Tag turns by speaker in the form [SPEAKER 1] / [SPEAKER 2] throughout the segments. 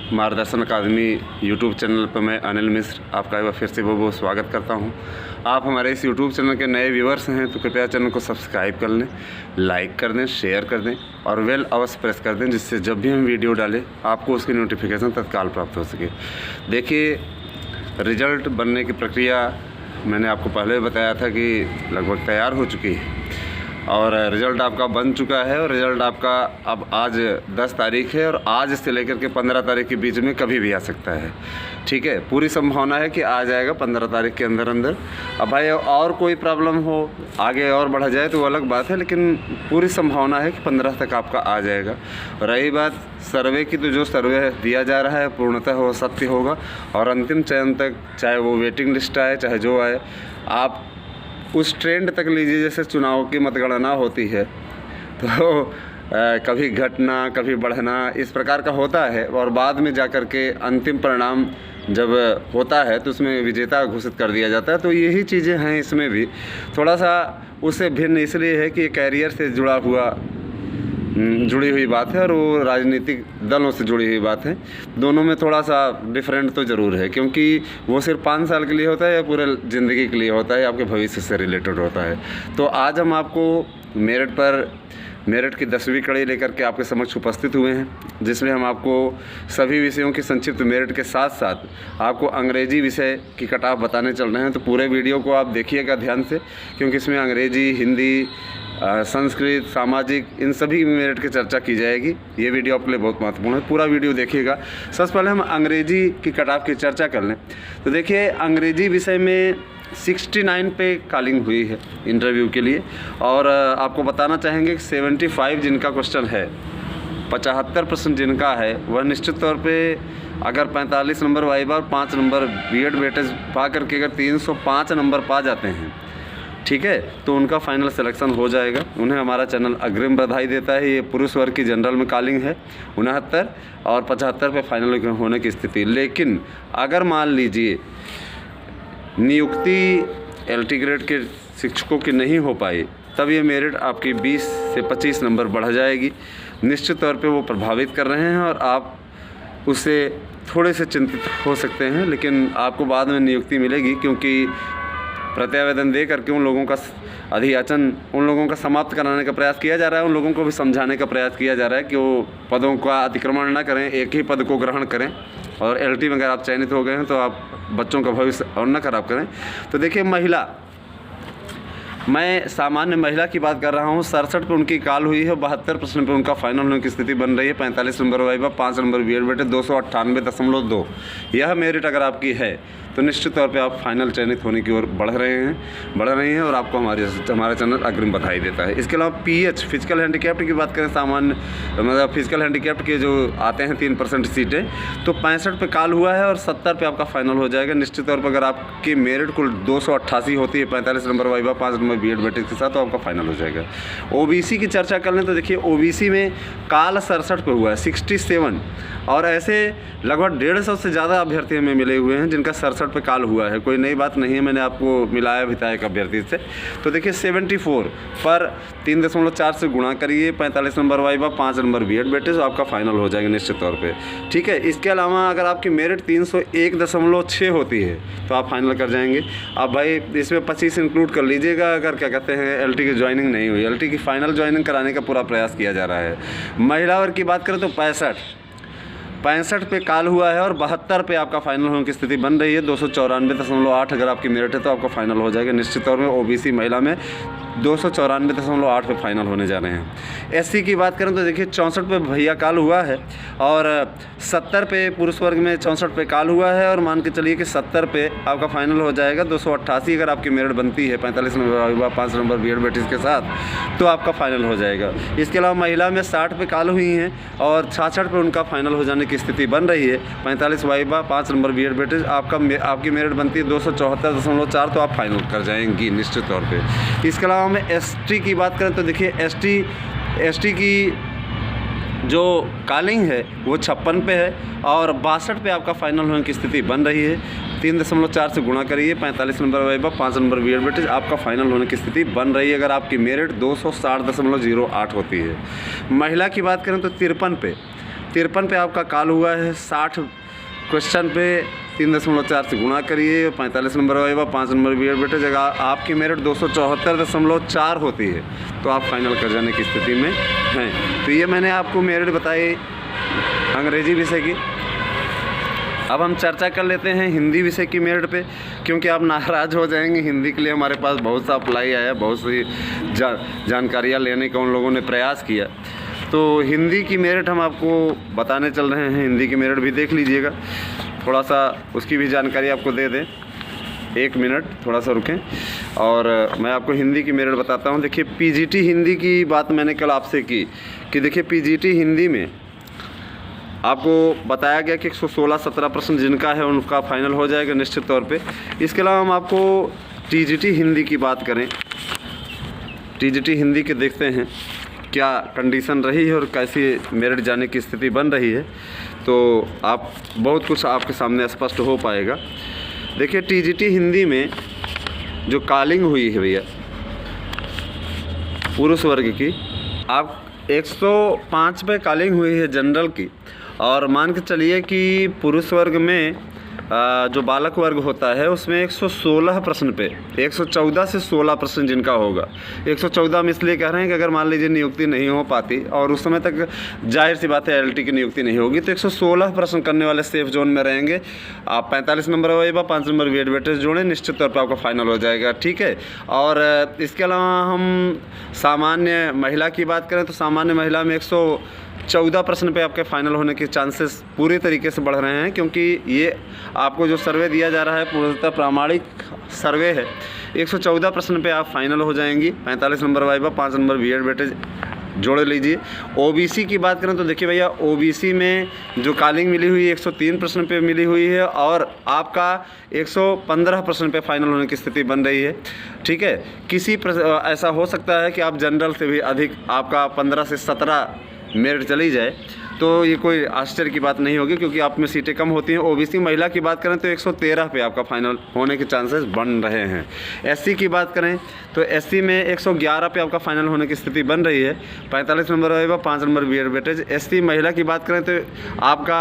[SPEAKER 1] मार्गदर्शन अकादमी YouTube channel पर मैं अनिल मिश्र आपका एक बार फिर से बहुत स्वागत करता हूं। आप हमारे इस यूट्यूब चैनल के नए व्यूअर्स हैं तो कृपया चैनल को सब्सक्राइब कर लें, लाइक कर दें, शेयर कर दें और बेल अवश्य प्रेस कर दें, जिससे जब भी हम वीडियो डालें आपको उसकी नोटिफिकेशन तत्काल प्राप्त हो सके। देखिए, रिज़ल्ट बनने की प्रक्रिया मैंने आपको पहले बताया था कि लगभग तैयार हो चुकी है और रिज़ल्ट आपका बन चुका है। और रिज़ल्ट आपका अब आज 10 तारीख है और आज से लेकर के 15 तारीख के बीच में कभी भी आ सकता है। ठीक है, पूरी संभावना है कि आ जाएगा 15 तारीख के अंदर अंदर। अब भाई और कोई प्रॉब्लम हो, आगे और बढ़ जाए तो वो अलग बात है, लेकिन पूरी संभावना है कि 15 तक आपका आ जाएगा। रही बात सर्वे की, तो जो सर्वे दिया जा रहा है पूर्णतः वो सत्य होगा और अंतिम चयन तक, चाहे वो वेटिंग लिस्ट आए चाहे जो आए, आप उस ट्रेंड तक लीजिए जैसे चुनाव की मतगणना होती है तो कभी घटना कभी बढ़ना इस प्रकार का होता है और बाद में जाकर के अंतिम परिणाम जब होता है तो उसमें विजेता घोषित कर दिया जाता है। तो यही चीज़ें हैं इसमें भी। थोड़ा सा उससे भिन्न इसलिए है कि ये कैरियर से जुड़ी हुई बात है और वो राजनीतिक दलों से जुड़ी हुई बात है। दोनों में थोड़ा सा डिफरेंट तो ज़रूर है, क्योंकि वो सिर्फ 5 साल के लिए होता है या पूरे ज़िंदगी के लिए होता है, आपके भविष्य से रिलेटेड होता है। तो आज हम आपको मेरिट की 10वीं कड़ी लेकर के आपके समक्ष उपस्थित हुए हैं, जिसमें हम आपको सभी विषयों की संक्षिप्त मेरिट के साथ साथ आपको अंग्रेजी विषय की कट ऑफ बताने चल रहे हैं। तो पूरे वीडियो को आप देखिएगा ध्यान से, क्योंकि इसमें अंग्रेजी, हिंदी, संस्कृत, सामाजिक, इन सभी मेरिट की चर्चा की जाएगी। ये वीडियो आपके लिए बहुत महत्वपूर्ण है, पूरा वीडियो देखिएगा। सबसे पहले हम अंग्रेजी की कट ऑफ की चर्चा कर लें तो देखिए, अंग्रेजी विषय में 69 पे कॉलिंग हुई है इंटरव्यू के लिए और आपको बताना चाहेंगे कि 75 जिनका क्वेश्चन है, 75% जिनका है, वह निश्चित तौर पे अगर 45 नंबर वाइवा और 5 नंबर बीएड वेटेज पा करके अगर 305 नंबर पा जाते हैं, ठीक है, तो उनका फाइनल सिलेक्शन हो जाएगा। उन्हें हमारा चैनल अग्रिम बधाई देता है। ये पुरुष वर्ग की जनरल में कॉलिंग है 69 और 75 पे फाइनल होने की स्थिति। लेकिन अगर मान लीजिए नियुक्ति एलटी ग्रेड के शिक्षकों की नहीं हो पाई, तब ये मेरिट आपकी 20 से 25 नंबर बढ़ जाएगी। निश्चित तौर पे वो प्रभावित कर रहे हैं और आप उससे थोड़े से चिंतित हो सकते हैं, लेकिन आपको बाद में नियुक्ति मिलेगी, क्योंकि प्रत्यावेदन दे करके उन लोगों का अधियाचन, उन लोगों का समाप्त कराने का प्रयास किया जा रहा है। उन लोगों को भी समझाने का प्रयास किया जा रहा है कि वो पदों का अतिक्रमण ना करें, एक ही पद को ग्रहण करें और एलटी में अगर आप चयनित हो गए हैं तो आप बच्चों का भविष्य और न खराब करें। तो देखिए, मैं सामान्य महिला की बात कर रहा हूँ। 67 पे उनकी कॉल हुई है, 72% पे उनका फाइनल होने की स्थिति बन रही है। 45 number viva, 5 number BEd weightage, 298.2। यह मेरिट अगर आपकी है तो निश्चित तौर पे आप फाइनल चयनित होने की ओर बढ़ रही हैं और आपको हमारा चैनल अग्रिम बधाई देता है। इसके अलावा पीएच फिजिकल हैंडीकैप्ड की बात करें, सामान्य मतलब फिजिकल हैंडीकैप्ड के जो आते हैं 3% सीटें, तो 65 पे कॉल हुआ है और 70 पे आपका फाइनल हो जाएगा। निश्चित तौर पर अगर आपकी मेरिट कुल 288 होती है, 45 number viva, 5 number BEd weightage के साथ, तो आपका फाइनल हो जाएगा। ओबीसी की चर्चा कर लें तो देखिए, ओबीसी में कॉल 67 पे हुआ है, 67, और ऐसे लगभग 150 से ज़्यादा अभ्यर्थी हमें मिले हुए हैं जिनका 67 पे कॉल हुआ है। कोई नई बात नहीं है, मैंने आपको मिलाया भी था एक अभ्यर्थी से। तो देखिए, 74 पर 3.4 से गुणा करिए, 45 number viva, 5 number BEd weightage, आपका फाइनल हो जाएगा निश्चित तौर पे। ठीक है, इसके अलावा अगर आपकी मेरिट 301.6 होती है तो आप फाइनल कर जाएंगे। अब भाई इसमें 25 इंक्लूड कर लीजिएगा अगर क्या कहते हैं एलटी की ज्वाइनिंग नहीं हुई। एलटी की फाइनल ज्वाइनिंग कराने का पूरा प्रयास किया जा रहा है। महिला वर्ग की बात करें तो 65 पे कॉल हुआ है और 72 पे आपका फाइनल होने की स्थिति बन रही है। 294.8 अगर आपकी मेरिट है तो आपका फाइनल हो जाएगा निश्चित तौर में। ओबीसी महिला में 294.8 पे फाइनल होने जा रहे हैं। एससी की बात करें तो देखिए, 64 पे भैया कॉल हुआ है और 70 पे पुरुष वर्ग में 64 पे कॉल हुआ है और मान के चलिए कि 70 पे आपका फाइनल हो जाएगा। 288 अगर आपकी मेरिट बनती है 45 नंबर 5 नंबर बीएड वेटेज के साथ, तो आपका फाइनल हो जाएगा। इसके अलावा महिला में 60 पे कॉल हुई हैं और 66 पे उनका फाइनल हो जाने की स्थिति बन रही है। 45 वाइवा, 5 नंबर बीएड वेटेज, आपकी मेरिट बनती है 274.4, तो आप फाइनल कर जाएंगी निश्चित तौर पर। इसके अलावा में एसटी की बात करें तो देखिए, एसटी की जो कॉलिंग है वो 56 पे है और 62 पे आपका फाइनल होने की स्थिति बन रही है। 3.4 से गुणा करिए, 45 number viva, 5 number BEd weightage, आपका फाइनल होने की स्थिति बन रही है अगर आपकी मेरिट 260.08 होती है। महिला की बात करें तो 53 53 पे आपका कॉल हुआ है। 60 क्वेश्चन पे 3.4 से गुणा करिए। 45 नंबर वाइवा, 5 नंबर बीएड बेटे। जगह आपकी मेरिट 274.4 होती है तो आप फाइनल कर जाने की स्थिति में हैं। तो ये मैंने आपको मेरिट बताई अंग्रेजी विषय की। अब हम चर्चा कर लेते हैं हिंदी विषय की मेरिट पे, क्योंकि आप नाराज़ हो जाएंगे। हिंदी के लिए हमारे पास बहुत सा अप्लाई आया, बहुत सी जानकारियाँ लेने का उन लोगों ने प्रयास किया। तो हिंदी की मेरिट हम आपको बताने चल रहे हैं। हिंदी की मेरिट भी देख लीजिएगा, थोड़ा सा उसकी भी जानकारी आपको दे दें। 1 मिनट थोड़ा सा रुकें और मैं आपको हिंदी की मेरिट बताता हूँ। देखिए पीजीटी हिंदी की बात मैंने कल आपसे की कि देखिए पीजीटी हिंदी में आपको बताया गया कि 116-17% जिनका है उनका फाइनल हो जाएगा निश्चित तौर पे। इसके अलावा हम आपको टीजीटी हिंदी की बात करें, टीजीटी हिंदी के देखते हैं क्या कंडीशन रही है और कैसी मेरिट जाने की स्थिति बन रही है, तो आप बहुत कुछ आपके सामने स्पष्ट हो पाएगा। देखिए टीजीटी हिंदी में जो कॉलिंग हुई है भैया पुरुष वर्ग की, आप 105 पे कॉलिंग हुई है जनरल की। और मान के चलिए कि पुरुष वर्ग में जो बालक वर्ग होता है उसमें 116 प्रश्न पे 114 से 16% जिनका होगा। 114 में इसलिए कह रहे हैं कि अगर मान लीजिए नियुक्ति नहीं हो पाती और उस समय तक जाहिर सी बात है एलटी की नियुक्ति नहीं होगी, तो 116 प्रश्न करने वाले सेफ जोन में रहेंगे। आप 45 number viva, 5 number BEd weightage जोड़ें, निश्चित तौर पर आपका फाइनल हो जाएगा। ठीक है। और इसके अलावा हम सामान्य महिला की बात करें तो सामान्य महिला में 114 प्रश्न पे आपके फाइनल होने के चांसेस पूरी तरीके से बढ़ रहे हैं, क्योंकि ये आपको जो सर्वे दिया जा रहा है पूर्णतः प्रामाणिक सर्वे है। 114 प्रश्न पे आप फाइनल हो जाएंगी। 45 number viva, 5 number BEd weightage जोड़ लीजिए। ओबीसी की बात करें तो देखिए भैया ओबीसी में जो कॉलिंग मिली हुई है 103 प्रश्न पे मिली हुई है और आपका 115 प्रश्न पे फाइनल होने की स्थिति बन रही है। ठीक है। किसी ऐसा हो सकता है कि आप जनरल से भी अधिक आपका 15 से 17 मेरिट चली जाए, तो ये कोई आश्चर्य की बात नहीं होगी, क्योंकि आप में सीटें कम होती हैं। ओबीसी महिला की बात करें तो 113 पे आपका फाइनल होने के चांसेस बन रहे हैं। एससी की बात करें तो एससी में 111 पे आपका फाइनल होने की स्थिति बन रही है। 45 नंबर रहेगा, 5 नंबर बीएड वेटेज। एसटी महिला की बात करें तो आपका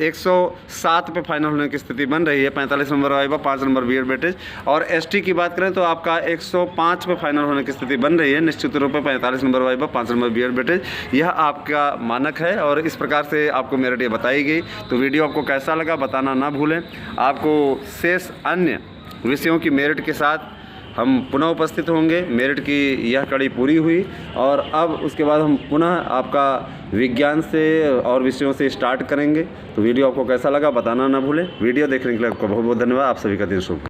[SPEAKER 1] 107 पे फाइनल होने की स्थिति बन रही है। 45 नंबर आएगा, 5 नंबर बीएड वेटेज। और एसटी की बात करें तो आपका 105 पे फाइनल होने की स्थिति बन रही है। निश्चित रूप से 45 नंबर आएगा, 5 नंबर बीएड वेटेज, यह आपका मानक है और इस प्रकार से आपको मेरिट ये बताई गई। तो वीडियो आपको कैसा लगा बताना ना भूलें। आपको शेष अन्य विषयों की मेरिट के साथ हम पुनः उपस्थित होंगे। मेरिट की यह कड़ी पूरी हुई और अब उसके बाद हम पुनः आपका विज्ञान से और विषयों से स्टार्ट करेंगे। तो वीडियो आपको कैसा लगा बताना ना भूलें। वीडियो देखने के लिए आपको बहुत बहुत धन्यवाद। आप सभी का दिन शुभ।